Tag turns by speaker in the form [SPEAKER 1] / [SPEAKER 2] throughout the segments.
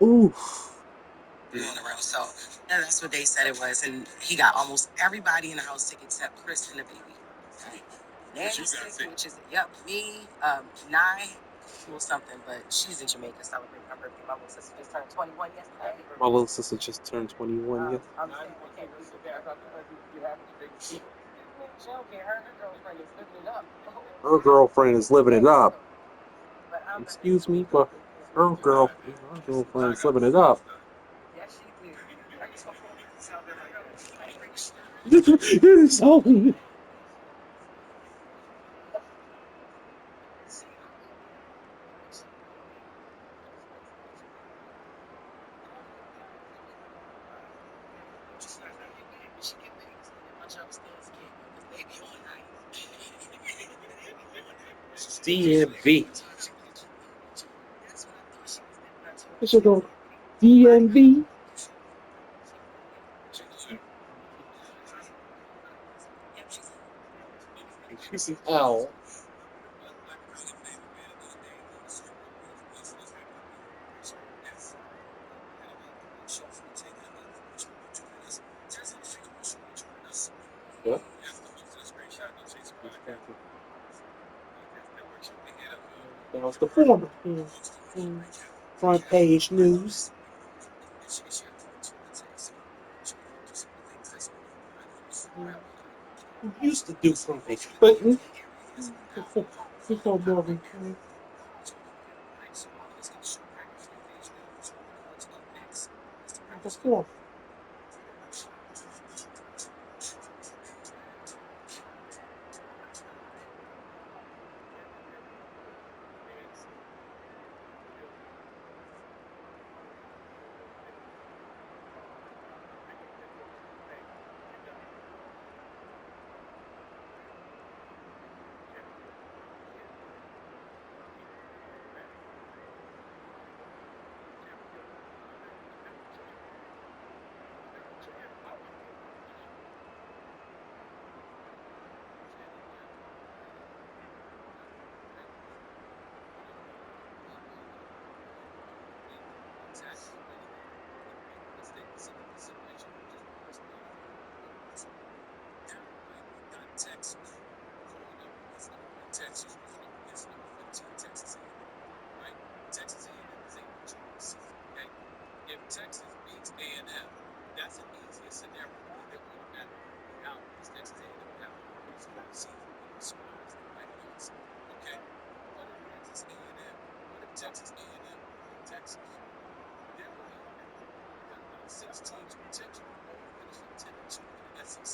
[SPEAKER 1] Ooh.
[SPEAKER 2] On the real. So that's what they said it was. And he got almost everybody in the house sick except Chris and the baby. Okay. Nanny's sick, which is, yep, me, Nye, well, something, but she's in Jamaica celebrating her birthday. My little sister just turned 21 yesterday.
[SPEAKER 1] My little sister just turned 21. Yeah.
[SPEAKER 2] I'm saying, okay, she don't care. Her girlfriend is living it up.
[SPEAKER 1] Her girlfriend is living it up.
[SPEAKER 2] But I'm
[SPEAKER 1] Excuse me, but her girlfriend is living it up.
[SPEAKER 2] yes, she do.
[SPEAKER 1] So, DMV. It should go DMV. She's L. What? That was the former. Front page news. Who used to do front page, but before Morgan. Before.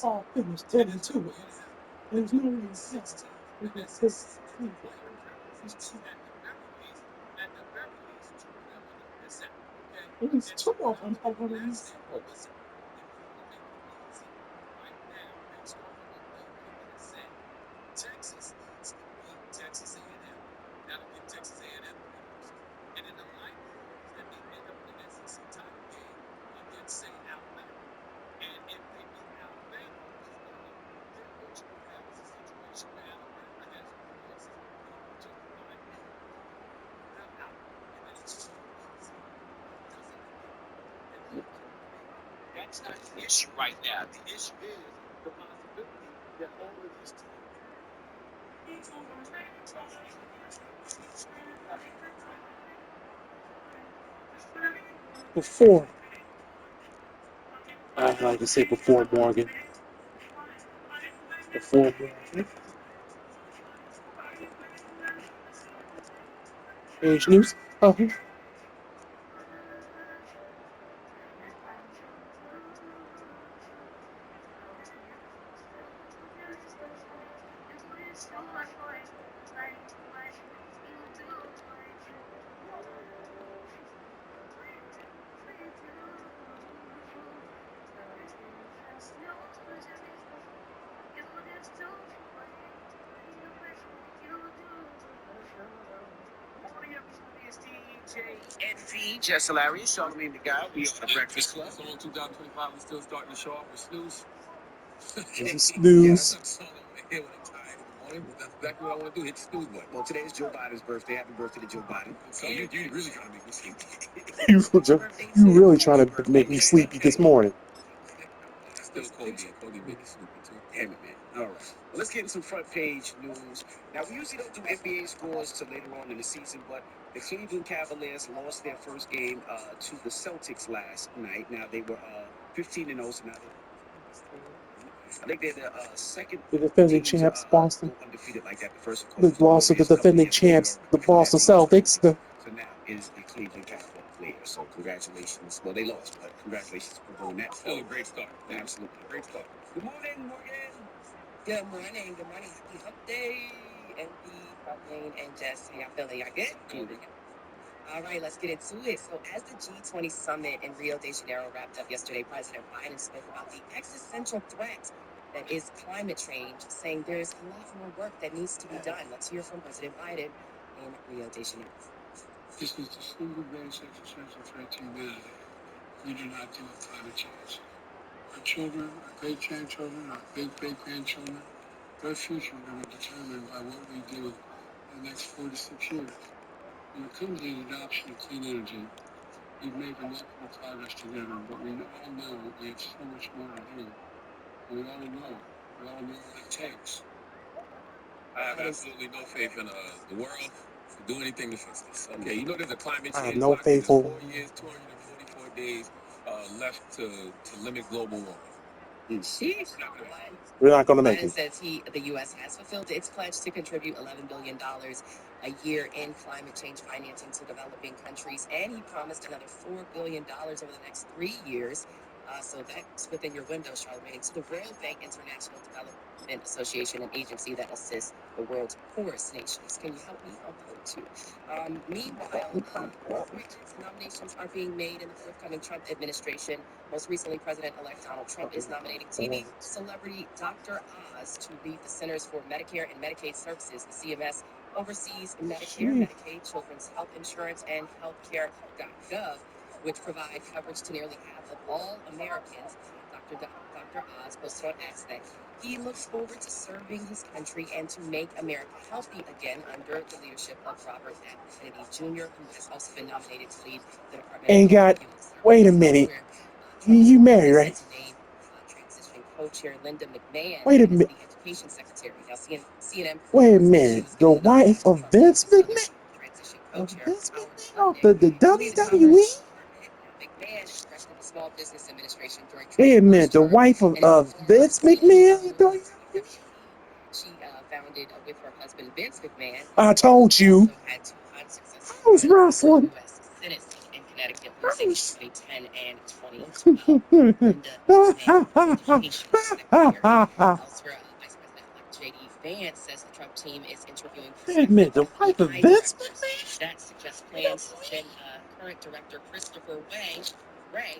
[SPEAKER 1] Oh, goodness, 10-2. There's no reason. It was two of them. I want to use.
[SPEAKER 3] That's not the issue right now. The issue is the possibility that all of these
[SPEAKER 1] Before. I'd like to say before Morgan. Before Morgan. Page news. Oh.
[SPEAKER 3] NV, Jess Hilarious, Sean Lee the guy. We are the Breakfast Club. So in 2025, we're still starting the show off with snooze.
[SPEAKER 1] Snooze.
[SPEAKER 3] That's exactly what I want to do. Hit the snooze button. Well, today is Joe Biden's birthday. Happy birthday to Joe Biden. So you really trying to make me sleepy.
[SPEAKER 1] You really trying to make me sleepy this morning.
[SPEAKER 3] Still Cody, and Cody make you sleepy too. Damn it, man. All right. Well, let's get into some front page news. Now, we usually don't do NBA scores till later on in the season, but the Cleveland Cavaliers lost their first game to the Celtics last night. Now, they were 15-0, so now I think they're the second
[SPEAKER 1] The defending
[SPEAKER 3] team
[SPEAKER 1] champs,
[SPEAKER 3] to
[SPEAKER 1] Boston.
[SPEAKER 3] go undefeated like that. The first, of course,
[SPEAKER 1] The
[SPEAKER 3] was the
[SPEAKER 1] loss of the
[SPEAKER 3] Warriors a couple
[SPEAKER 1] defending
[SPEAKER 3] years ago.
[SPEAKER 1] champs, the Boston Celtics.
[SPEAKER 3] So now is the Cleveland Cavaliers. So congratulations. Well, they lost, but congratulations for doing that. Still a great start. Absolutely. Great start. Good morning, Morgan.
[SPEAKER 2] Good morning. Good morning. Happy Hump Day. MB, Charlene, and Jess. How y'all feeling? Y'all good?
[SPEAKER 3] Good.
[SPEAKER 2] All right, let's get into it. So, as the G20 summit in Rio de Janeiro wrapped up yesterday, President Biden spoke about the existential threat that is climate change, saying there's a lot more work that needs to be done. Let's hear from President Biden in Rio de Janeiro.
[SPEAKER 4] This is the single greatest existential threat to humanity. We do not deal with climate change. Our children, our great-grandchildren, our great-great-grandchildren, their future are going to be determined by what we do in the next 4 to 6 years. When it comes to the adoption of clean energy, we've made remarkable progress together, but we all know we have so much more to do. And we all know what it takes.
[SPEAKER 3] I have absolutely no faith in the world to do anything to fix this. Okay, you know there's a climate
[SPEAKER 1] I have
[SPEAKER 3] change
[SPEAKER 1] no
[SPEAKER 3] clock. There's
[SPEAKER 1] faithful.
[SPEAKER 3] 4 years, 244 days left to limit global warming.
[SPEAKER 2] Sheesh.
[SPEAKER 1] We're not going to make
[SPEAKER 2] Biden
[SPEAKER 1] it.
[SPEAKER 2] says the U.S. has fulfilled its pledge to contribute $11 billion a year in climate change financing to developing countries, and he promised another $4 billion over the next 3 years. So that's within your window, Charlemagne, to the World Bank International Development Association, an agency that assists the world's poorest nations. Can you help me? I'll vote too. Meanwhile, appointments and nominations are being made in the forthcoming Trump administration. Most recently, President-elect Donald Trump is nominating TV celebrity Dr. Oz to lead the Centers for Medicare and Medicaid Services. The CMS oversees Medicare, Medicaid, Children's Health Insurance, and Healthcare.gov, which provide coverage to nearly half of all Americans. Dr. Oz posted on X that he looks forward to serving his country and to make America healthy again under the leadership of Robert F. Kennedy Jr., who has also been nominated to lead the Department
[SPEAKER 1] Ain't
[SPEAKER 2] of Health
[SPEAKER 1] got.
[SPEAKER 2] and Human Services.
[SPEAKER 1] Wait a minute. You married, right?
[SPEAKER 2] Transition co-chair Linda McMahon
[SPEAKER 1] Wait a
[SPEAKER 2] as
[SPEAKER 1] minute.
[SPEAKER 2] the education secretary. Now, CNN.
[SPEAKER 1] Wait a minute. The wife of Vince McMahon.
[SPEAKER 2] Transition
[SPEAKER 1] Of
[SPEAKER 2] co-chair
[SPEAKER 1] Vince
[SPEAKER 2] Howard
[SPEAKER 1] McMahon off
[SPEAKER 2] Lutnick,
[SPEAKER 1] the
[SPEAKER 2] who leads Congress.
[SPEAKER 1] WWE.
[SPEAKER 2] McMahon directed the Small Business Administration during Trump's
[SPEAKER 1] Wait a minute.
[SPEAKER 2] first
[SPEAKER 1] The
[SPEAKER 2] term,
[SPEAKER 1] wife
[SPEAKER 2] and is
[SPEAKER 1] of
[SPEAKER 2] the former
[SPEAKER 1] Vince
[SPEAKER 2] CEO
[SPEAKER 1] McMahon.
[SPEAKER 2] of WWE. She founded with her husband Vince McMahon.
[SPEAKER 1] I told you.
[SPEAKER 2] Also had two unsuccessful
[SPEAKER 1] I was
[SPEAKER 2] runs for
[SPEAKER 1] wrestling.
[SPEAKER 2] U.S. Senate seat in Connecticut, losing in 2010 and 2012. Linda McMahon, education secretary. Elsewhere, Vice President-elect J.D. Vance says the Trump team is interviewing
[SPEAKER 1] Wait a minute. The
[SPEAKER 2] prospective
[SPEAKER 1] wife of
[SPEAKER 2] DEI
[SPEAKER 1] Vince
[SPEAKER 2] directors.
[SPEAKER 1] McMahon.
[SPEAKER 2] That suggests plans to send current director Christopher Ray,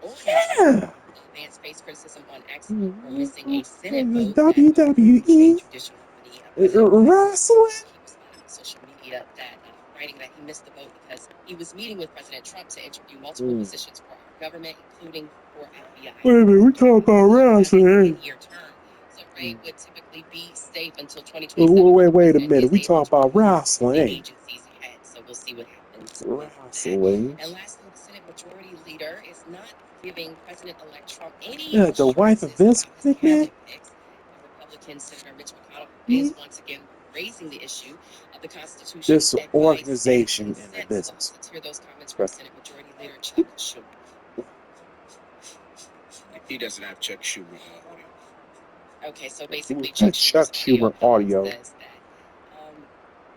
[SPEAKER 2] on
[SPEAKER 1] Yeah.
[SPEAKER 2] Vance faced criticism on X for missing a Senate
[SPEAKER 1] The
[SPEAKER 2] vote that approved a
[SPEAKER 1] WWE
[SPEAKER 2] judicial nominee. President Biden
[SPEAKER 1] wrestling.
[SPEAKER 2] he responded on social media that writing that he missed the vote because he was meeting with President Trump to interview multiple positions for our government, including for FBI.
[SPEAKER 1] Wait a minute, we talk about wrestling.
[SPEAKER 2] Year term. So Ray would typically be safe until 2027.
[SPEAKER 1] Wait a minute, we talk about wrestling.
[SPEAKER 2] The agencies ahead, so we'll see what happens.
[SPEAKER 1] Wrestling.
[SPEAKER 2] And lastly, the Senate Majority Leader is not giving President-elect Trump any
[SPEAKER 1] The wife of Vince McMahon.
[SPEAKER 2] Republican Senator Mitch McConnell is once again raising the issue of the Constitution.
[SPEAKER 1] This organization in the business.
[SPEAKER 2] Let's hear those comments from Senate Majority Leader Chuck Schumer.
[SPEAKER 3] He doesn't have Chuck Schumer audio.
[SPEAKER 2] Okay, so basically,
[SPEAKER 1] Chuck Schumer audio.
[SPEAKER 2] Says that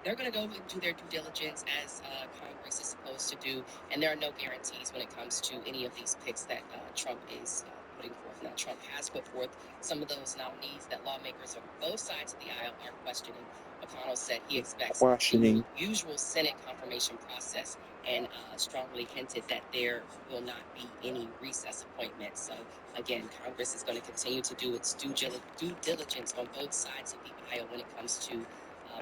[SPEAKER 2] they're going to go and do their due diligence as Congress is supposed to do, and there are no guarantees when it comes to any of these picks that Trump is putting forth. Now, Trump has put forth some of those nominees that lawmakers on both sides of the aisle are questioning. McConnell said he expects the usual Senate confirmation process and strongly hinted that there will not be any recess appointments. So, again, Congress is going to continue to do its due diligence on both sides of the aisle when it comes to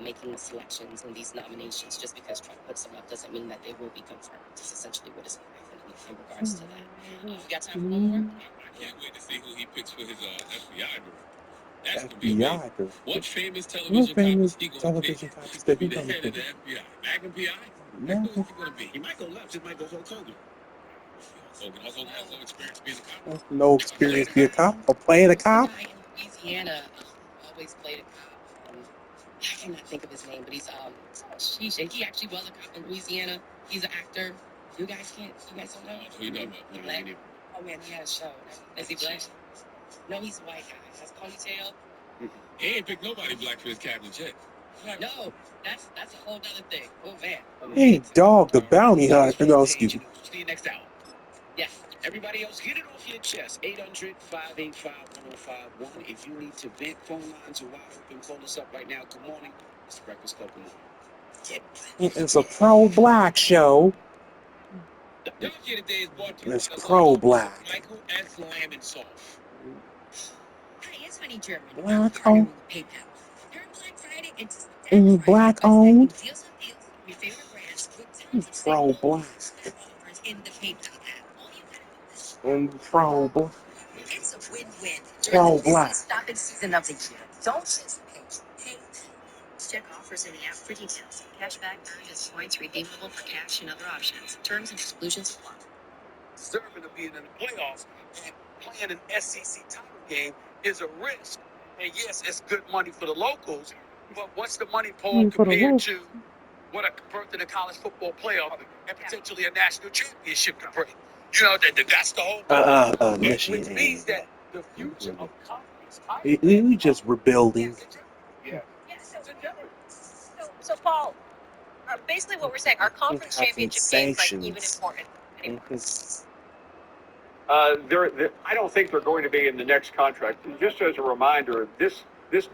[SPEAKER 2] making the selections and these nominations. Just because Trump puts them up doesn't mean that they will be confirmed. It's essentially what is happening in regards to that. We got time for one more?
[SPEAKER 3] I can't wait to see who he picks for his FBI director. That's gonna be
[SPEAKER 1] FBI.
[SPEAKER 3] amazing. What famous
[SPEAKER 1] What
[SPEAKER 3] television
[SPEAKER 1] famous
[SPEAKER 3] cop is he gonna
[SPEAKER 1] television
[SPEAKER 3] pick
[SPEAKER 1] copies
[SPEAKER 3] to
[SPEAKER 1] that
[SPEAKER 3] be
[SPEAKER 1] he
[SPEAKER 3] the
[SPEAKER 1] gonna
[SPEAKER 3] head of
[SPEAKER 1] pick?
[SPEAKER 3] the FBI? Magnum PI?
[SPEAKER 1] No.
[SPEAKER 3] Who is he gonna be? He might go left. Just might go Hulk Hogan. Hogan has no experience being a cop.
[SPEAKER 1] No experience being a cop or playing a cop.
[SPEAKER 2] Guy in Louisiana always played a cop. I cannot think of his name, but he's sheesh, he actually was a cop in Louisiana. He's an actor. You guys don't know?
[SPEAKER 3] Who you know about?
[SPEAKER 2] He black. Oh man, he had a show. Is he black? No, he's a white guy. Has ponytail.
[SPEAKER 3] He ain't picked nobody black for his cabinet yet.
[SPEAKER 2] No, that's a whole other thing. Oh man.
[SPEAKER 1] Hey, Dog the Bounty Hunter. No, excuse me.
[SPEAKER 3] See you next hour.
[SPEAKER 2] Yes.
[SPEAKER 3] Everybody else, get it off your chest. 800-585-1051. If you need to vent, phone lines are wide open. Call us up right now. Good morning. It's the Breakfast Club. Good morning.
[SPEAKER 1] It's a pro-black show.
[SPEAKER 3] The donkey today is brought to you
[SPEAKER 1] It's
[SPEAKER 3] by the
[SPEAKER 1] pro-black.
[SPEAKER 3] Michael S. Lamb and Salt.
[SPEAKER 2] Hi, it's Honey German.
[SPEAKER 1] Black
[SPEAKER 2] I'm
[SPEAKER 1] owned.
[SPEAKER 2] PayPal. During Black Friday, it's
[SPEAKER 1] Black owned.
[SPEAKER 2] Deals on deals on your favorite brands with tons of
[SPEAKER 1] Pro-black.
[SPEAKER 2] offers in the PayPal app. All you gotta do is
[SPEAKER 1] Pro-black.
[SPEAKER 2] it's a win-win.
[SPEAKER 1] Pro-black.
[SPEAKER 2] This is stopping season of the year. Don't just pay. Check offers in the app for details. Cashback earned as points redeemable for cash and other options. Terms and exclusions apply.
[SPEAKER 3] Deserving of being in the playoffs and playing an SEC title game is a risk. And yes, it's good money for the locals, but what's the money pool compared to what a berth in the college football playoff and potentially a national championship can bring? You know, that's the whole
[SPEAKER 1] Michigan.
[SPEAKER 3] Which means that the future of conference
[SPEAKER 1] We just rebuilding.
[SPEAKER 3] Yeah.
[SPEAKER 2] So Paul, basically what we're saying, our conference championship games like even important anymore.
[SPEAKER 3] I don't think they're going to be in the next contract. Just as a reminder, this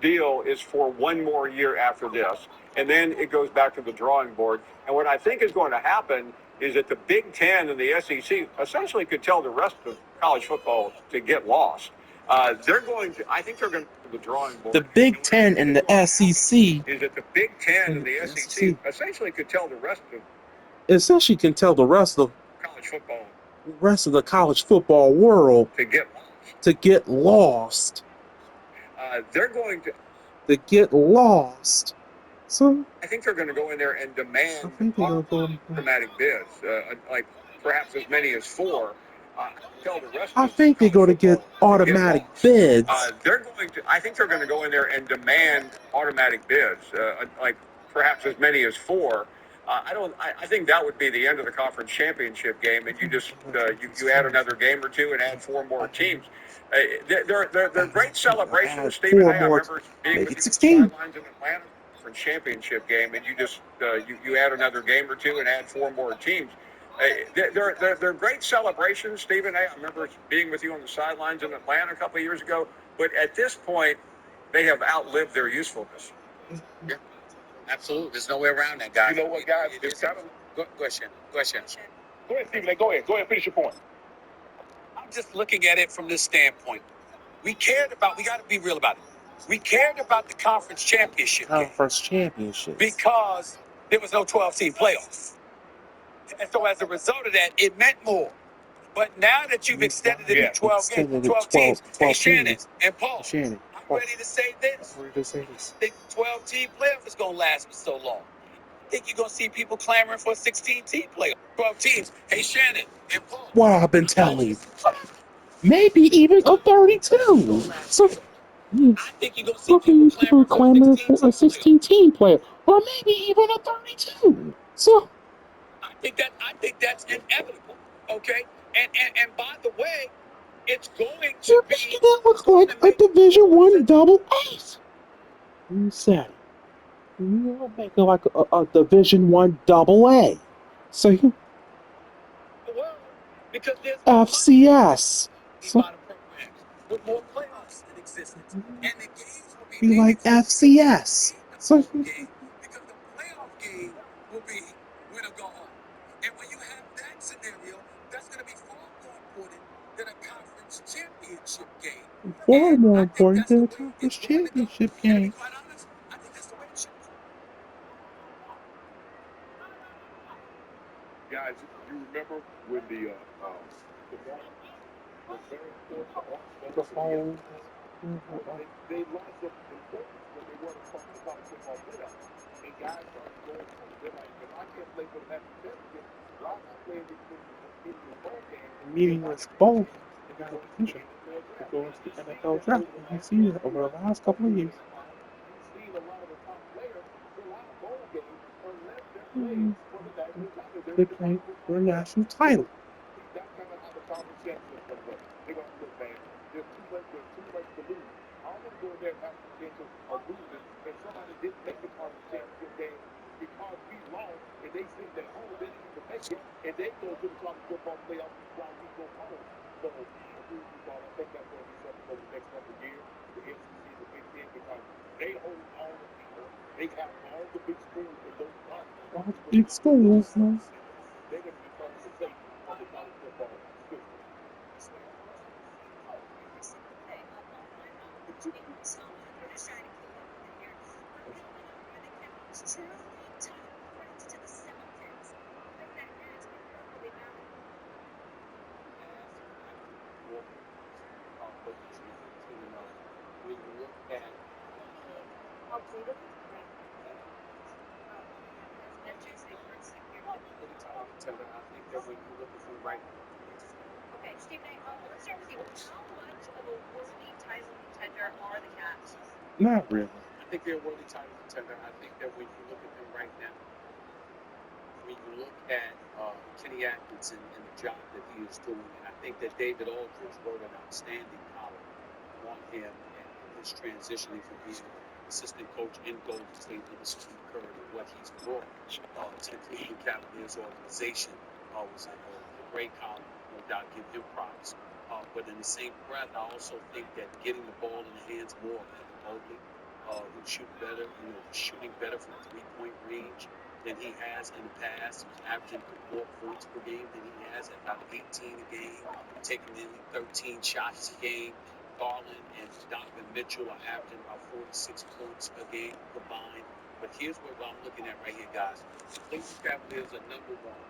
[SPEAKER 3] deal is for one more year after this, and then it goes back to the drawing board. And what I think is going to happen is that the Big Ten and the SEC essentially could tell the rest of college football to get lost. I think they're going to the drawing board.
[SPEAKER 1] The Big Ten and the SEC.
[SPEAKER 3] Is that the Big Ten and the SEC essentially could tell the rest of college football.
[SPEAKER 1] Rest of the college football world
[SPEAKER 3] To get lost. They're going to
[SPEAKER 1] get lost. So
[SPEAKER 3] I think they're going to go in there and demand automatic bids, like perhaps as many as 4. Tell the rest.
[SPEAKER 1] I think they're going to get automatic bids.
[SPEAKER 3] I think they're going to go in there and demand automatic bids, like perhaps as many as 4. I think that would be the end of the conference championship game, and you just you add another game or two and add 4 more teams. They're great celebrations, Stephen. I remember being with you on the sidelines in Atlanta for championship game, and you just you add another game or two and add 4 more teams. They're great celebrations, Stephen. I remember being with you on the sidelines in Atlanta a couple of years ago, but at this point, they have outlived their usefulness. Yeah, absolutely. There's no way around that, guys. You know what, guys? It's kind of question. Go ahead, Stephen. Go ahead. Finish your point. I'm just looking at it from this standpoint. We got to be real about it. We cared about the conference championship because there was no 12-team playoff. And so as a result of that, it meant more. But now that you've extended it to 12 teams, hey, Shannon and Paul, I'm ready to say this. I think the 12-team playoff is going to last for so long. I think you're going to see people clamoring for a 16-team playoff. 12 teams. Hey, Shannon and Paul.
[SPEAKER 1] What I've been telling you. Maybe even a 32. So
[SPEAKER 3] I think you're going to see people
[SPEAKER 1] clamoring for a 16-team player, or maybe even a 32. So
[SPEAKER 3] I think that's inevitable. Okay, and by the way, it's going to be.
[SPEAKER 1] That looks like a Division I double ace. You said it. You'll make it like a Division I double A. So you
[SPEAKER 3] Because there's
[SPEAKER 1] FCS. So
[SPEAKER 3] with more playoffs in existence, and the games will
[SPEAKER 1] be like FCS. So
[SPEAKER 3] because the playoff game will be win or go home. And when you have that scenario, that's going to be far more important than a conference championship game.
[SPEAKER 1] far more important than a conference championship game.
[SPEAKER 3] To be quite honest, I think that's the way it should be. Guys, you remember when the They lost some importance when they weren't a part of the college football playoff. And guys started going home. They're like, if I can't play for the national championship, why am I playing these meaningless bowl games?
[SPEAKER 1] Meaningless bowl games. They got a potential to go into the NFL draft. And you've seen it over the last couple of years.
[SPEAKER 3] You've seen a lot of the top players fill out bowl games unless they're playing for the national title.
[SPEAKER 1] They play for a national title.
[SPEAKER 3] That's kind of how the conference championship is going to work. They're going to look, man. There's too much to lose. I don't want to go in there and have the potential of losing if somebody didn't make the conference championship game because we lost and they sit at home, they didn't even make it, and they go to the college football playoff while we go home. So I agree with you, Paul. I think that's going to be something for the next couple of years. The SEC, the Big Ten, because they hold all the people. They have all the big schools in those conferences.
[SPEAKER 1] All the big schools, man.
[SPEAKER 3] They're going to become the face of the college football system. When you look at really title contender, I think that when you look at them right now,
[SPEAKER 5] Okay, Stephen, let's start with you. How much of a worthy title contender are the Cats?
[SPEAKER 1] Not really.
[SPEAKER 3] I think they're a worthy title contender. I think that when you look at them right now, when you look at Kenny Atkinson and the job that he is doing, I think that David Aldridge wrote an outstanding column on him and his transitioning from being assistant coach in Golden State to Steve Kerr and what he's brought to the Cleveland Cavaliers organization was a great column. No doubt, give him props. But in the same breath, I also think that getting the ball in the hands more of Evan Mobley, who's shooting better, shooting better from 3-point range than he has in the past. He's averaging more points per game than he has at about 18 a game, taking nearly 13 shots a game. Garland and Donovan Mitchell are averaging about 46 points a game combined. But here's what I'm looking at right here, guys. The Cleveland Cavaliers are number one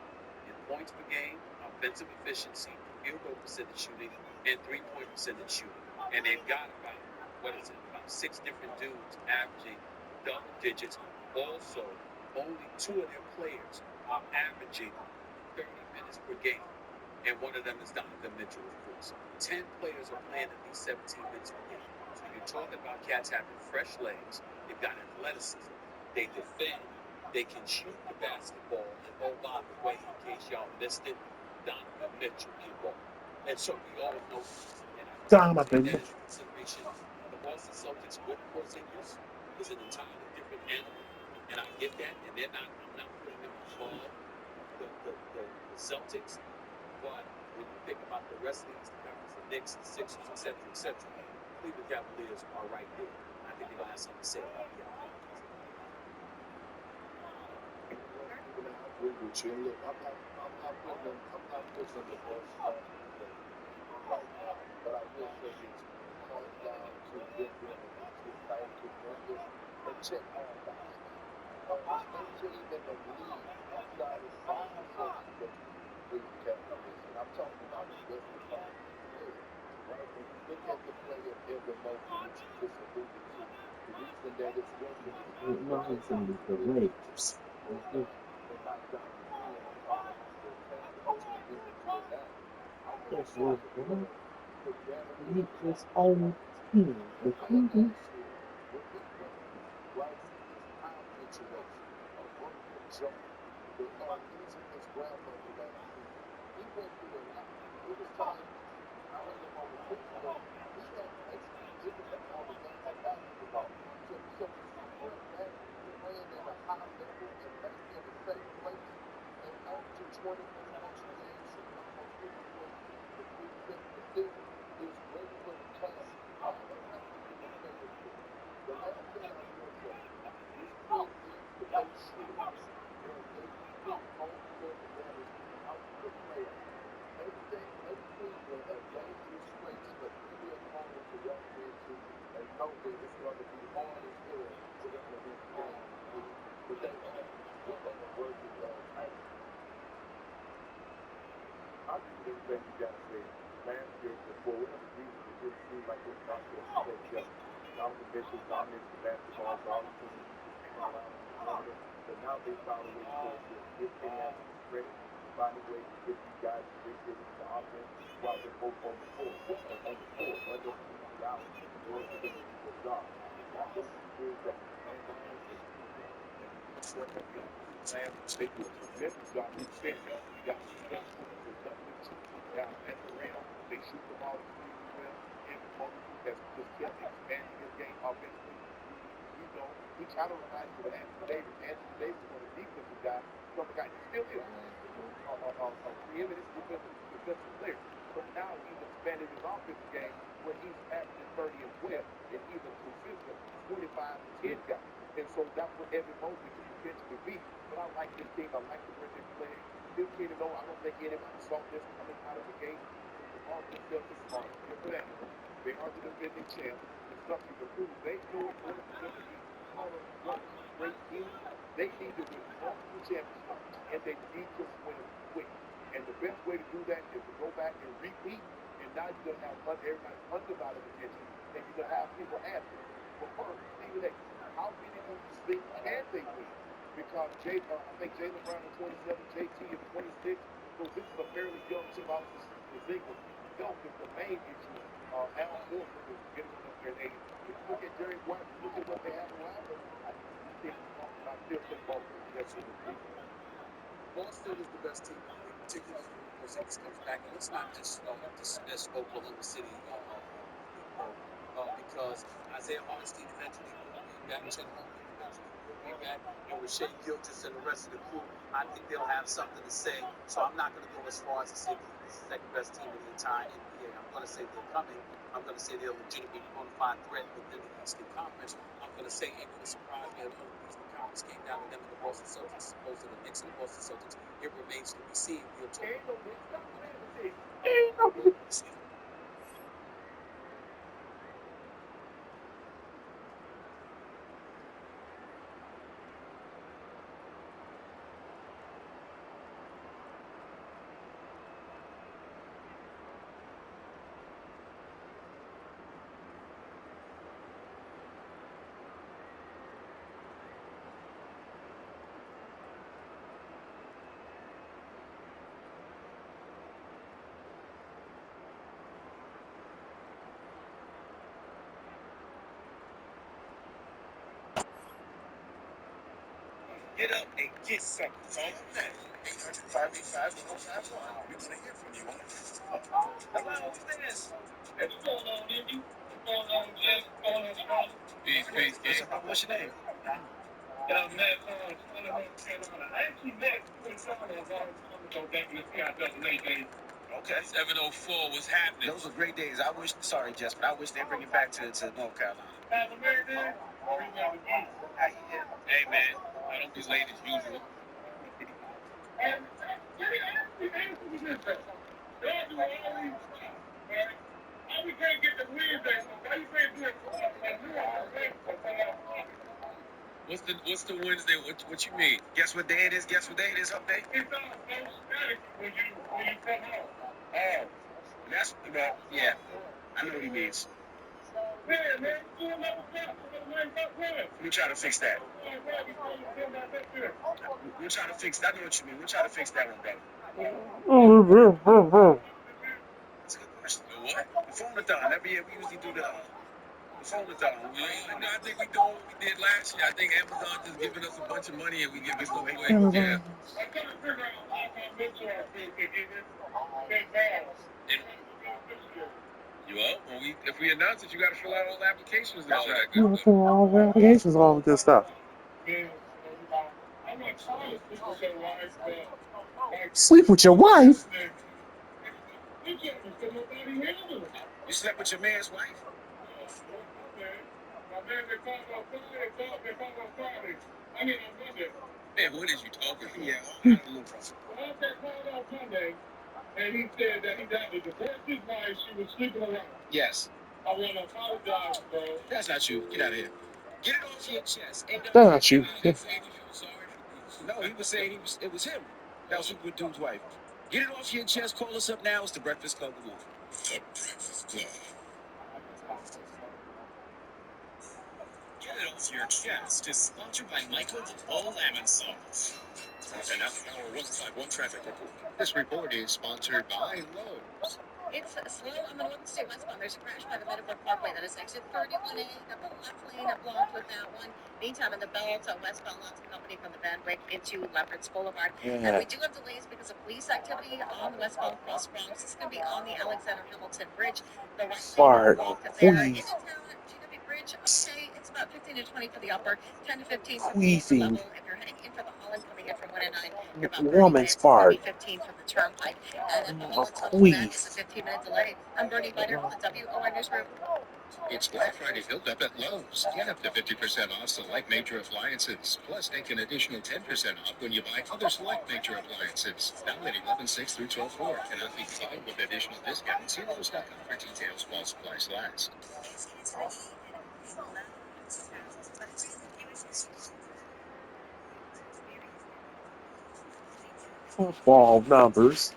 [SPEAKER 3] in points per game, offensive efficiency, field goal percentage shooting, and 3-point percentage shooting. And they've got about 6 different dudes averaging double digits. Also, only 2 of their players are averaging 30 minutes per game. And one of them is Donovan Mitchell, of course. 10 players are playing at least 17 minutes per game. So you're talking about cats having fresh legs. They've got athleticism. They defend. They can shoot the basketball. And oh, by the way, in case y'all missed it, Donovan Mitchell can walk. And so we all know this. And I
[SPEAKER 1] Donovan
[SPEAKER 3] take that
[SPEAKER 1] Mitchell.
[SPEAKER 3] into consideration. The Boston Celtics with Porzingis is an entirely different animal. And I get that. And I'm not putting them above the Celtics. But when you think about the rest of these conferences, the Knicks, the Sixers, etc., Cleveland Cavaliers are right there. I think they're going to have something to say about the outcome. I agree with you. Look, I'm not putting them the best right now. But I will say this: when it comes down to them being a title contender, they check all boxes. There's no team in the league outside of 5 Celtics that can beat the Cleveland Cavaliers. And I'm talking about the Western Conference players. Right? When you look at the play of Evan Mobley, which you just alluded to, the reason that it's working is because the Lakers and not John Green. I'm talking about the talent that you're alluding to it now. I want to see if the Cavaliers
[SPEAKER 1] Beat his own team, the Cleveland.
[SPEAKER 3] with his weapons, right? His time situation, working Joe, losing his grandmother last season. He went through a lot. It was times I heard him on the court, but he had basically given up all the games of basketball. So when you bring back playing at a high level and back in the same place and averaging 20 minutes once a game, shooting almost 50% is great for the Cavs. All they have to do is stay with it. The last thing I will say, this team needs to make sure that they keep home court advantage throughout the playoffs. Make Cleveland a dangerous place for any opponent to walk into and know that it's going to be hard as hell for them to win the game. But they are worthy title. I agree with everything you guys said. last year, for whatever reason, it didn't seem like this process was so together. Donovan Mitchell dominated the basketball, Darlington was just hanging around in the perimeter, but now they found a way to give Kenny Atkinson credit, finding ways to get these guys to bring rhythm to offense while they're both on the floor. One doesn't need to be out in order for them to do their job. Now, this is that man behind the defense, and the defense that we last, they do a tremendous job of defending. You got the best corners that's done this down at the rim. They shoot the ball extremely well. Evan Mobley has just kept expanding his game offensively. You know, he kind of reminds you of Anthony Davis. Anthony Davis was a defensive guy from a guy. He still is a preeminent defensive player. But now he's expanded his offensive game where he's averaging 30 and 12, and he's a consistent 25 to 10 guy. And so that's what Evan Mobley can potentially be. But I like this team. I like the way they're playing. 15-0, I don't think anybody saw this coming out of the gate. The Boston Celtics are here for that. They are the defending champs. It's something to prove. They know in order for them to be part of one great team, they need to win multiple championships, and they need to win quick. And the best way to do that is to go back and repeat. And now you're going to have everybody undivided attention, and you're going to have people asking, well, first, Stephen A., how many do you think can they win? Because I think Jaylen Brown is 27, JT is 26, so this is a fairly young team. Obviously, the Ziggler health is the main issue. Al Horford is getting up there in age. If you look at Jerry White, look at what they have around them, I still think Boston is the best team in the league.
[SPEAKER 6] Boston is the best team in the league, particularly when Porzingis comes back. And let's not just dismiss Oklahoma City because Isaiah Hartenstein eventually will be back. Chet Holmgren eventually will be back. And with Shea Gilgeous and the rest of the crew, I think they'll have something to say. So I'm not going to go as far as to say this is the second best team in the entire NBA. I'm going to say they're coming. I'm going to say they're a legitimate bona fide threat within the Eastern Conference. I'm going to say it would surprise me if the Eastern Conference came down to them and the Boston Celtics, as opposed to the Knicks and the Boston Celtics. It remains to be seen. We'll talk about it.
[SPEAKER 3] Get up and get something. Call them now. 800-585-1051. We're going to hear from you on it. Hello, who's this? Hey, what's going on, Indy? What's going on, Jess? What's going on, Charlie? Peace, gang. What's your name? Yeah, I'm Matt from North Carolina. I actually met you in Charlotte a long time ago back in the NCAA days. Okay. 704 was happening. Those were great days. Sorry, Jess, but I wish they'd bring it back to North Carolina. Have a great day. Hey, man, I don't be late as usual. And let me ask you this, though. Y'all do all these stuff, right? How we can't get the Wednesday, so how you can't do it for us? Like, you are
[SPEAKER 6] What's the Wednesday? What you mean?
[SPEAKER 3] Guess what day it is? Hump day?
[SPEAKER 4] It's all so static when you come home.
[SPEAKER 3] Oh, that's, yeah, I know what he means.
[SPEAKER 4] Man, you never stop.
[SPEAKER 3] We'll try to fix that. We'll try to fix that. I know what you mean. We'll try to fix that one, brother. That's a good question.
[SPEAKER 6] The what?
[SPEAKER 3] The phone-a-thon. Every year we usually do the phone-a-thon.
[SPEAKER 6] I think we doing what we did last year. I think Amazon just giving us a bunch of money and we give it stuff away.
[SPEAKER 1] Amazon.
[SPEAKER 6] Yeah.
[SPEAKER 4] I'm trying to figure out how I make sure I can get it.
[SPEAKER 6] Well, if we announce it, you got to fill out all the applications and all that
[SPEAKER 1] You
[SPEAKER 6] good
[SPEAKER 1] know,
[SPEAKER 6] stuff.
[SPEAKER 1] for all the applications, all the good stuff.
[SPEAKER 4] I'm not trying to sleep with your wife, but
[SPEAKER 1] Sleep with your wife?
[SPEAKER 3] You slept with your man's wife?
[SPEAKER 4] My man, they called on Friday. I mean, on Monday.
[SPEAKER 6] Man, what is you talking about?
[SPEAKER 3] Yeah, I don't know, bro.
[SPEAKER 4] Well, they called on Monday, and he said that he got to divorce his wife. She was sleeping around.
[SPEAKER 3] Yes.
[SPEAKER 4] I want to apologize, bro.
[SPEAKER 3] That's not you. Get out of here. Get it off your chest.
[SPEAKER 1] That's not you.
[SPEAKER 6] They say he feel sorry for
[SPEAKER 3] No, he was saying it was him. That was Super Dude's wife. Get it off your chest. Call us up now. It's the Breakfast Club. Get it off your chest is sponsored by Michael the Bull Lemon Sauce. And now our 151 traffic report. This report is sponsored by Lowe's.
[SPEAKER 2] It's slow on the Northern State westbound. There's a crash by the Metaphor Parkway. That is exit 31A. Got the left lane blocked with that one. Meantime, in the belt, westbound lots of company from the Van Wyck into Leopards Boulevard. And we do have delays because of police activity on the westbound Cross Bronx. This is going to be on the Alexander Hamilton Bridge. The right lane
[SPEAKER 1] Bart,
[SPEAKER 2] blocked there.
[SPEAKER 1] please.
[SPEAKER 2] Into town, GW Bridge, okay, it's about 15 to 20 for the upper, 10 to 15 for the lower
[SPEAKER 1] Queasing.
[SPEAKER 2] level. If you're heading in for the Holland coming in from 109, you're about 30
[SPEAKER 1] Woman
[SPEAKER 2] minutes. It's going to be
[SPEAKER 1] Bart.
[SPEAKER 2] 15 for the Turnpike. And at the
[SPEAKER 1] Oh,
[SPEAKER 2] Holland Tunnel, that is a
[SPEAKER 1] please.
[SPEAKER 2] 15-minute delay. I'm Bernie Lighter with the WOR Newsroom.
[SPEAKER 3] It's Black Friday built up at Lowe's. Get up to 50% off select major appliances. Plus, take an additional 10% off when you buy other select major appliances. Valid 11/6 through 12/4. Cannot be combined with additional discounts. See Lowe's.com for details while supplies last.
[SPEAKER 1] Football numbers.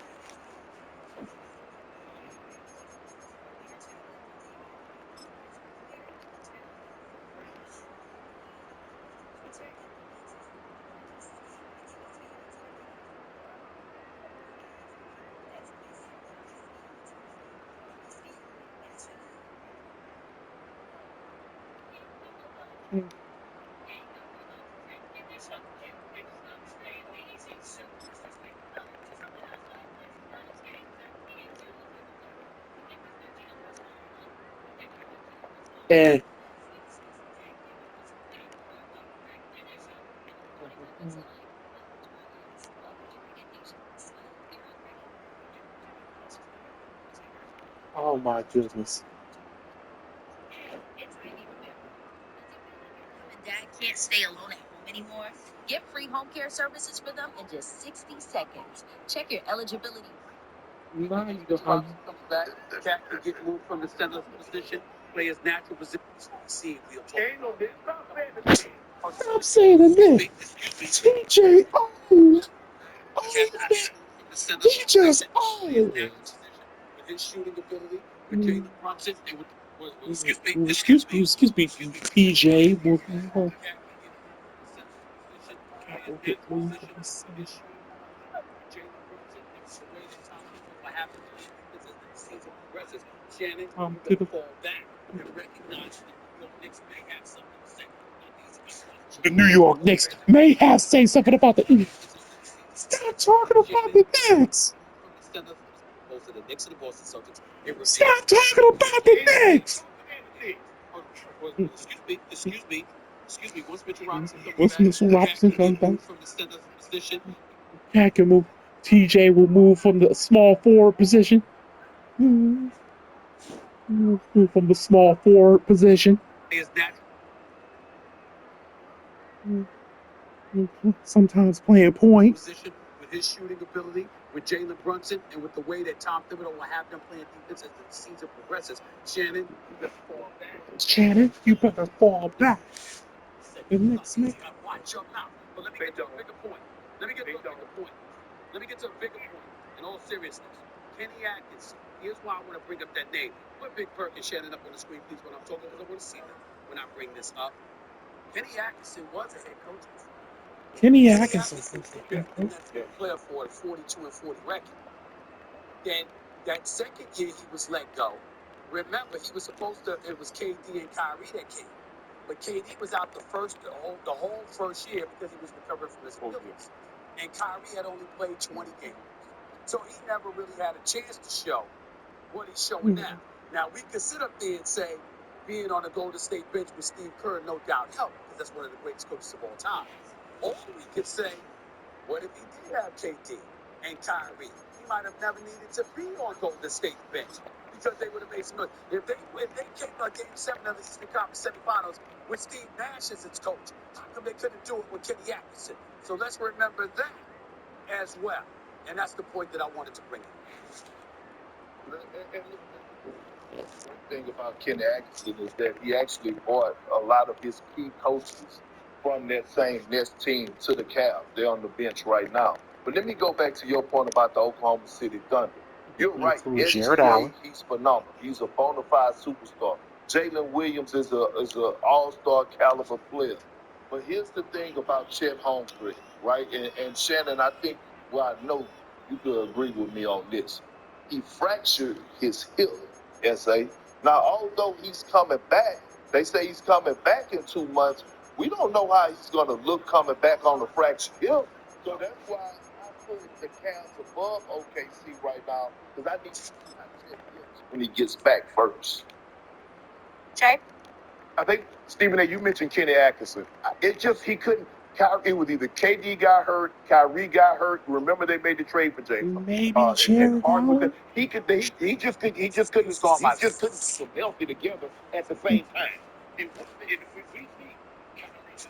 [SPEAKER 1] And oh my goodness.
[SPEAKER 2] Dad can't stay alone at home anymore. Get free home care services for them in just 60 seconds. Check your eligibility.
[SPEAKER 1] Nice.
[SPEAKER 6] Comes back, Cat can get moved from the center position, play his natural position. See if we'll talk.
[SPEAKER 1] Stop saying the name. TJ. Oh, he just
[SPEAKER 6] With his shooting ability, with Jalen Brunson, and
[SPEAKER 1] excuse me, PJ.
[SPEAKER 6] Shannon,
[SPEAKER 1] To the,
[SPEAKER 6] fall back and recognize that the New York Knicks may have something to say about these.
[SPEAKER 1] the New York Knicks may have say something about the. Stop talking about the Knicks.
[SPEAKER 6] Both of the Knicks and the Boston Celtics.
[SPEAKER 1] Stop talking about the Knicks.
[SPEAKER 6] Excuse me. Once Mitchell Robinson
[SPEAKER 1] Once Mitchell Robinson comes back,
[SPEAKER 6] from the center position,
[SPEAKER 1] Cat can move. TJ will move from the small forward position. Move from the small forward position.
[SPEAKER 6] is that
[SPEAKER 1] Sometimes playing point.
[SPEAKER 6] position with his shooting ability, with Jalen Brunson, and with the way that Tom Thibodeau will have them playing defense as the season progresses. Shannon, you better fall back.
[SPEAKER 1] Shannon, you better fall back. The Knicks make.
[SPEAKER 6] Watch your mouth. But let me get to a bigger point. Let me get to a bigger point. In all seriousness, Kenny Atkinson. Here's why I want to bring up that name. Put Big Perk and Shannon up on the screen, please, when I'm talking, because I want to see them when I bring this up. Kenny Atkinson was a head coach.
[SPEAKER 1] Kenny Atkinson.
[SPEAKER 6] Player for a 42-40 record. Then that second year he was let go. Remember, he was supposed to. It was KD and Kyrie that came, but KD was out the whole first year because he was recovering from his Achilles, and Kyrie had only played 20 games, so he never really had a chance to show what he's showing now. Now we could sit up there and say being on the Golden State bench with Steve Kerr no doubt helped because that's one of the greatest coaches of all time. Or we could say, what if he did have KD and Kyrie? He might have never needed to be on Golden State bench because they would have made some noise. If they came Game 7 of the Eastern Conference semifinals with Steve Nash as its coach, how come they couldn't do it with Kenny Atkinson? So let's remember that as well. And that's the point that I wanted to bring in.
[SPEAKER 7] One thing about Kenny Atkinson is that he actually brought a lot of his key coaches from that same Nets team to the Cavs. They're on the bench right now. But let me go back to your point about the Oklahoma City Thunder. You're right.
[SPEAKER 1] Include Jared
[SPEAKER 7] SGA,
[SPEAKER 1] Allen.
[SPEAKER 7] he's phenomenal. He's a bona fide superstar. Jalen Williams is a all-star caliber player. But here's the thing about Chet Holmgren, right? And Shannon, I think, well, I know you could agree with me on this. He fractured his hip, SA. Now, although he's coming back, they say he's coming back in 2 months. We don't know how he's going to look coming back on the fractured hip. So that's why I put the Cavs above OKC right now, because I need to see how Chet looks when he gets back first.
[SPEAKER 5] Jay?
[SPEAKER 3] I think, Stephen A., you mentioned Kenny Atkinson. It just, he couldn't. It was either KD got hurt, Kyrie got hurt. Remember they made the trade for Jalen.
[SPEAKER 1] Maybe
[SPEAKER 3] And
[SPEAKER 1] Jared
[SPEAKER 3] Harden was
[SPEAKER 1] Allen.
[SPEAKER 3] he just couldn't keep them healthy together at the same time. And we see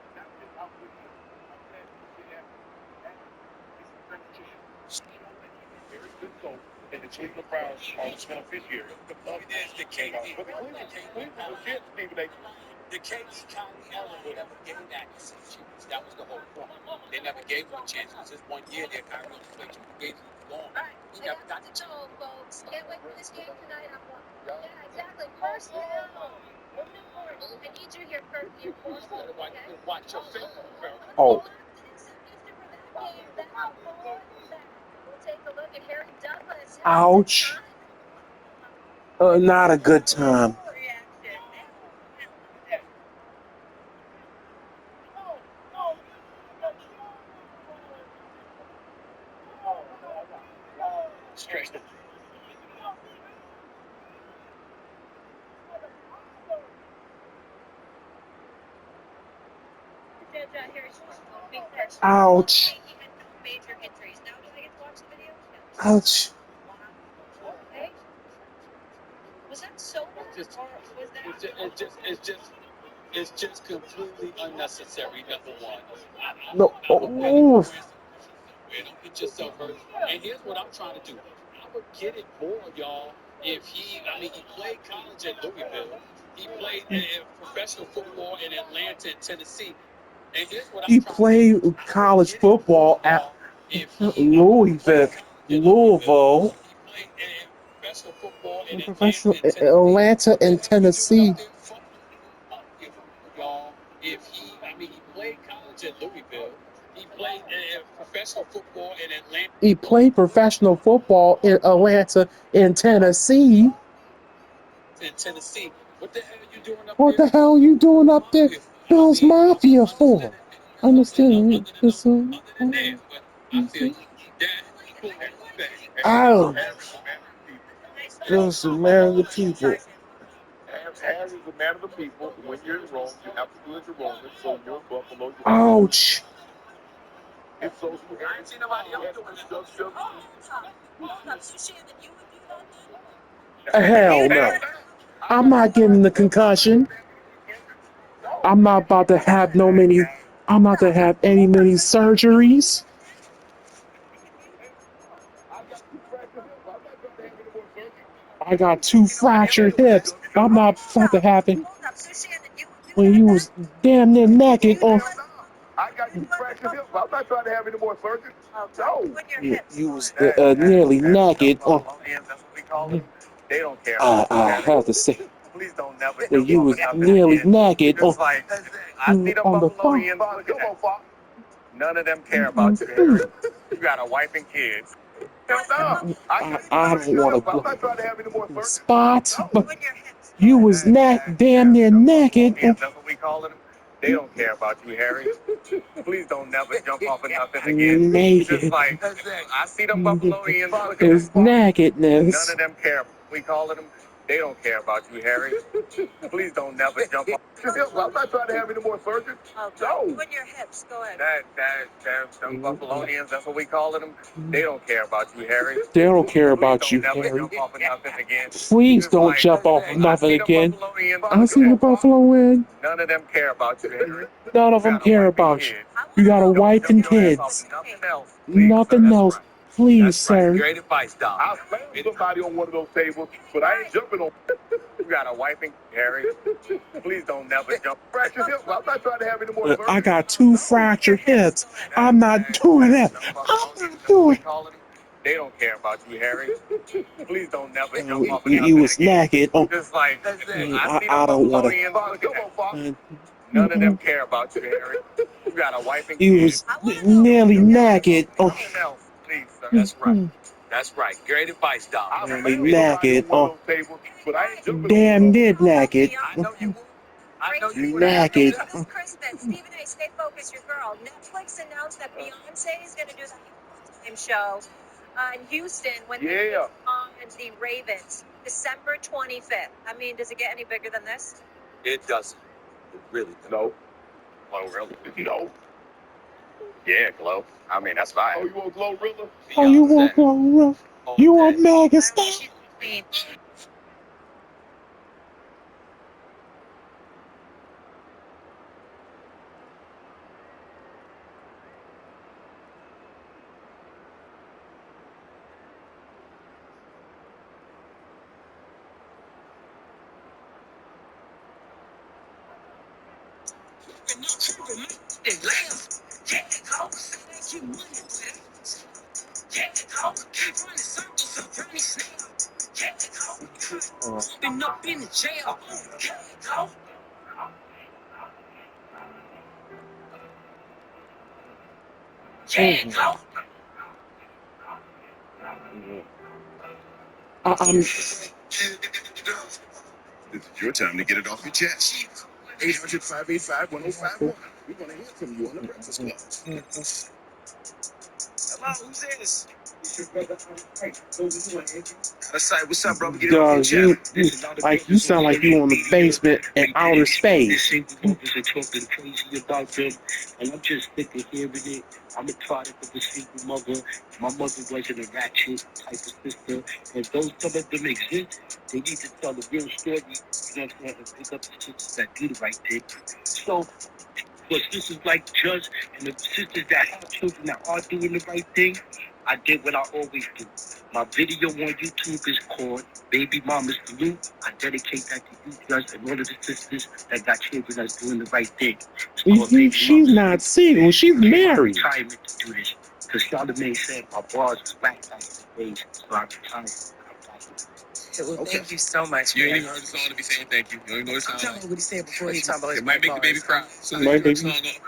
[SPEAKER 3] Kyrie healthy, what he do is very good coach, and the Cleveland Browns are the beneficiary of the KD. But the Cleveland was shit, Stephen A.
[SPEAKER 6] The KD Kyrie era would never gave Atkinson a chance. That was the whole point. They never gave him a chance. It was just 1 year there. Kyrie only played 2 games and he was gone. He never got the chance.
[SPEAKER 5] Folks. Can't wait for this game tonight. Yeah, exactly. First down. Most important. I need you here for your first
[SPEAKER 6] You
[SPEAKER 5] down.
[SPEAKER 6] better watch your finger.
[SPEAKER 1] Oh,
[SPEAKER 5] We'll take a look at Harry Douglas.
[SPEAKER 1] ouch. Not a good time.
[SPEAKER 3] Straight.
[SPEAKER 1] Ouch.
[SPEAKER 5] He had no major injuries. Now do I get to watch the video?
[SPEAKER 1] Ouch.
[SPEAKER 5] Okay. Was that so bad,
[SPEAKER 6] Just-
[SPEAKER 5] or was that?
[SPEAKER 6] It's just completely unnecessary. Number one.
[SPEAKER 1] No. Oh,
[SPEAKER 6] Don't get yourself hurt. And here's what I'm trying to do. I would get it more, y'all. If he played college at Louisville. He played professional football in Atlanta and Tennessee. And here's what
[SPEAKER 1] he
[SPEAKER 6] I'm trying
[SPEAKER 1] played
[SPEAKER 6] to do.
[SPEAKER 1] college football at Louisville.
[SPEAKER 6] He played professional football in
[SPEAKER 1] Professional Atlanta and Tennessee.
[SPEAKER 6] Y'all, he played college at Louisville. He played professional football in Atlanta.
[SPEAKER 1] He played professional football in Atlanta and Tennessee.
[SPEAKER 6] What the hell are you doing up
[SPEAKER 1] What
[SPEAKER 6] there?
[SPEAKER 1] the hell are you doing up there? Bill's Mafia for? Understand this?
[SPEAKER 6] Other than that, but I feel you.
[SPEAKER 1] Ow! Bill's a man of the people.
[SPEAKER 3] Harry is a man of the people. When you're in Rome, you have to do as the Romans. So you're in Buffalo. You
[SPEAKER 1] Ouch!
[SPEAKER 3] It's so
[SPEAKER 6] I ain't seen nobody else doing that.
[SPEAKER 1] Hell no. I'm not getting the concussion. I'm not about to have I'm not to have any many surgeries. I got 2 fractured hips. I'm not about to have it when you was damn near naked on.
[SPEAKER 3] I got you fractured hips. I'm not trying to have any more surgery. No.
[SPEAKER 1] You was nearly naked on.
[SPEAKER 3] They don't care.
[SPEAKER 1] I have to say,
[SPEAKER 3] Please don't never
[SPEAKER 1] when you was nearly naked on,
[SPEAKER 3] I see the
[SPEAKER 1] on the phone.
[SPEAKER 3] Buffalonians looking at you. None of them care about you. You got a wife and kids.
[SPEAKER 1] I don't want to go spot, but you was damn near naked.
[SPEAKER 3] That's what we call them. They don't care about you, Harry. Please don't never jump off of nothing again.
[SPEAKER 1] Naked.
[SPEAKER 3] Just like, I see them Buffalonians looking
[SPEAKER 1] It's
[SPEAKER 3] at you. None
[SPEAKER 1] nakedness.
[SPEAKER 3] of them care. We call them. They don't care about you, Harry. Please don't never jump off. I'm not trying to have any more surgery. No.
[SPEAKER 2] Put your hips. Go ahead.
[SPEAKER 3] Them Buffalonians, that's what we call them. They don't care about you, Harry.
[SPEAKER 1] They don't care about you,
[SPEAKER 3] Please don't never
[SPEAKER 1] Harry.
[SPEAKER 3] jump off of nothing again.
[SPEAKER 1] Please don't jump off of nothing again. I see the Buffalo win.
[SPEAKER 3] None of them care about you, Harry.
[SPEAKER 1] None of them care about you. You got a wife and kids.
[SPEAKER 3] Nothing else.
[SPEAKER 1] Nothing else. Please,
[SPEAKER 6] That's right.
[SPEAKER 1] sir.
[SPEAKER 6] Great advice, Dom.
[SPEAKER 7] I'll slam somebody on one of those tables, but I ain't jumping on.
[SPEAKER 6] You got a wife and Harry. Please don't never jump.
[SPEAKER 7] Fractured hip. I'm not trying to have any more
[SPEAKER 1] I
[SPEAKER 7] surgery.
[SPEAKER 1] got 2 fractured hips. I'm not doing that. I'm not doing it.
[SPEAKER 6] They don't care about you, Harry. Please don't never jump off of
[SPEAKER 1] He
[SPEAKER 6] nothing
[SPEAKER 1] was
[SPEAKER 6] again.
[SPEAKER 1] naked. Oh,
[SPEAKER 6] Just like, I see
[SPEAKER 1] I
[SPEAKER 6] them
[SPEAKER 1] don't want to.
[SPEAKER 6] Babylonians
[SPEAKER 7] Father,
[SPEAKER 6] looking
[SPEAKER 7] come on,
[SPEAKER 6] at
[SPEAKER 7] Father.
[SPEAKER 6] you. None of them care about you, Harry. You got a wife and
[SPEAKER 1] He
[SPEAKER 6] kids.
[SPEAKER 1] was nearly naked. Oh,
[SPEAKER 6] Nothing else, please, sir. That's right. That's right. Great advice, Dom.
[SPEAKER 7] I'll
[SPEAKER 1] nearly
[SPEAKER 7] slam somebody
[SPEAKER 1] naked.
[SPEAKER 7] on one
[SPEAKER 1] Oh,
[SPEAKER 7] of those tables, but I ain't jumping on.
[SPEAKER 1] damn near naked.
[SPEAKER 6] I know you would. I know you would.
[SPEAKER 1] Naked.
[SPEAKER 5] This Christmas, Stephen A. Stay focused, your girl. Netflix announced that Beyonce is going to do the halftime show in Houston when they
[SPEAKER 7] Yeah.
[SPEAKER 5] on the Ravens, December 25th. I mean, does it get any bigger than this?
[SPEAKER 6] It doesn't. It really doesn't.
[SPEAKER 7] No.
[SPEAKER 6] Glorilla.
[SPEAKER 7] No.
[SPEAKER 6] Yeah, Glow. I mean, that's fine.
[SPEAKER 7] Oh, you want Glorilla?
[SPEAKER 1] Oh, you want one? You want mega star? I'm
[SPEAKER 7] This is your time to get it off your chest. 800-585-1051. We want to hear from you on the Breakfast Club.
[SPEAKER 3] Hello, who's this? Out of sight. What's up, brother? Get it
[SPEAKER 1] dog.
[SPEAKER 3] off your
[SPEAKER 1] You
[SPEAKER 3] chest.
[SPEAKER 1] like you sound like you in the basement in outer space.
[SPEAKER 8] Single mothers are talking crazy about them, and I'm just sick of hearing it. I'm a product of a single mother. My mother wasn't a ratchet type of sister, and though some of them exist, they need to tell the real story. You know what I'm saying? And pick up the sisters that do the right thing. So, for sisters like Judge and the sisters that have children that are doing the right thing, I did what I always do. My video on YouTube is called Baby Mama's Salute. I dedicate that to you, Judge, and all of the sisters that got children that's doing the right thing. It's called Baby
[SPEAKER 1] She's
[SPEAKER 8] Mama's
[SPEAKER 1] not
[SPEAKER 8] Salute.
[SPEAKER 1] single. She's
[SPEAKER 8] I came out of
[SPEAKER 1] married.
[SPEAKER 8] retirement to do this. Because Charlamagne said my bars was whack back in the days, so I retired. I'm back.
[SPEAKER 2] Well, thank you so much.
[SPEAKER 3] You ain't
[SPEAKER 2] man.
[SPEAKER 3] even heard the song to be saying thank you. You don't even know the
[SPEAKER 2] I'm
[SPEAKER 3] song.
[SPEAKER 2] telling you what he said before. He talking about his
[SPEAKER 3] It might make the baby
[SPEAKER 2] bars.
[SPEAKER 3] cry. So
[SPEAKER 1] Might
[SPEAKER 3] you turn the
[SPEAKER 1] make-
[SPEAKER 3] song up.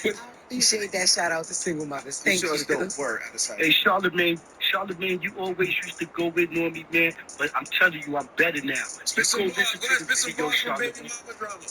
[SPEAKER 2] I appreciate that. Shout out to single mothers. Thank
[SPEAKER 3] Sure,
[SPEAKER 2] you.
[SPEAKER 3] don't worry. Out of sight.
[SPEAKER 8] Hey, Charlamagne, you always used to go in on me, man, but I'm telling you, I'm better now.
[SPEAKER 3] Spit some
[SPEAKER 8] Go
[SPEAKER 3] bars.
[SPEAKER 8] listen
[SPEAKER 3] Go
[SPEAKER 8] to
[SPEAKER 3] ahead,
[SPEAKER 8] the
[SPEAKER 3] spit some
[SPEAKER 8] video,
[SPEAKER 3] bars from Baby
[SPEAKER 8] Charlamagne.
[SPEAKER 3] Mama Drama.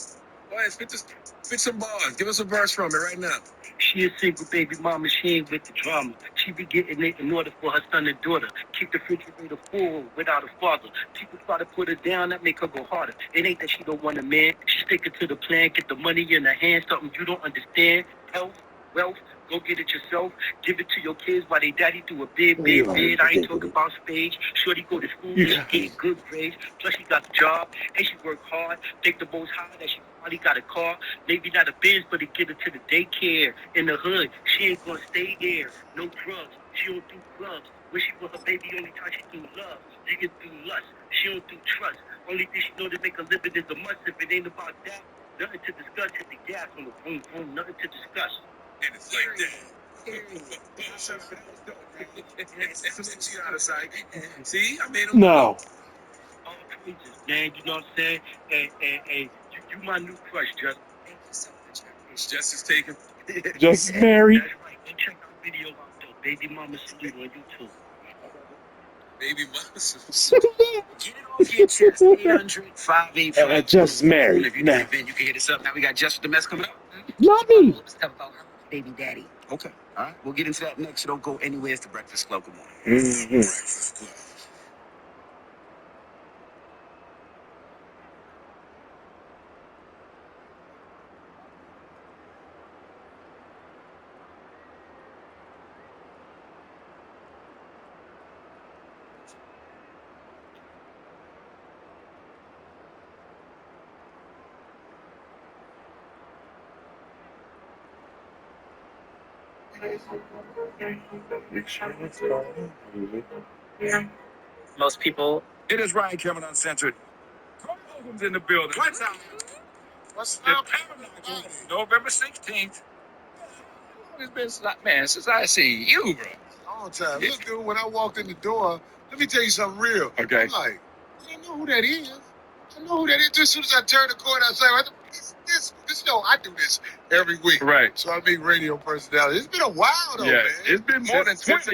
[SPEAKER 3] Go ahead, spit some bars. Give us a verse from it right now.
[SPEAKER 8] She a single baby mama, she ain't with the drama. She be getting it in order for her son and daughter. Keep the refrigerator full without a father. People try to put her down, that make her go harder. It ain't that she don't want a man. She's sticking to the plan, get the money in her hand, something you don't understand. Health, wealth, go get it yourself. Give it to your kids while they daddy do a big bid. I ain't talking about spades. Shorty go to school, she get good grades. Plus she got a job, and she work hard. Think the most high that she probably got a car. Maybe not a Benz, but to get her to the daycare in the hood. She ain't gonna stay there. No drugs. She don't do clubs. When she with her baby, only time she do love. Niggas do lust. She don't do trust. Only thing she know to make a living is a must. If it ain't about that, nothing to discuss. Hit the gas on the boom boom. Nothing to discuss.
[SPEAKER 3] And it's like that.
[SPEAKER 2] Period.
[SPEAKER 3] Salute you out of sight. See, I made him
[SPEAKER 1] No.
[SPEAKER 8] All praises, man. You know what I'm saying? Hey, you my new crush, Just.
[SPEAKER 2] Thank you so much. I appreciate
[SPEAKER 3] Justice taken.
[SPEAKER 1] Just married.
[SPEAKER 8] That's right. Go check our video out though. Baby Mama Salute on YouTube.
[SPEAKER 3] Baby Mama.
[SPEAKER 2] Get it off your chest. 800-585.
[SPEAKER 1] Just married.
[SPEAKER 3] If you
[SPEAKER 1] Now,
[SPEAKER 3] need Ben, you can hit us up. Now we got Just the Mess coming up.
[SPEAKER 1] not me.
[SPEAKER 2] Stuff about her baby daddy.
[SPEAKER 3] Okay. All right. We'll get into that next. So don't go anywhere. It's the Breakfast Club. Good morning.
[SPEAKER 1] Mhm.
[SPEAKER 3] Breakfast Club. Most people. It is Ryan Kevin Uncensored. Corey Holcomb's in the building. What's up? What's up? November 16th. It's been since I see you, bro.
[SPEAKER 9] Long time. Look, dude, when I walked in the door, let me tell you something real.
[SPEAKER 3] Okay.
[SPEAKER 9] I'm like, I know who that is. I know who that is. Just as soon as I turned the corner, I was like, I do this every week.
[SPEAKER 3] Right.
[SPEAKER 9] So I meet radio personalities. It's been a while, though, man.
[SPEAKER 3] It's been more than 20.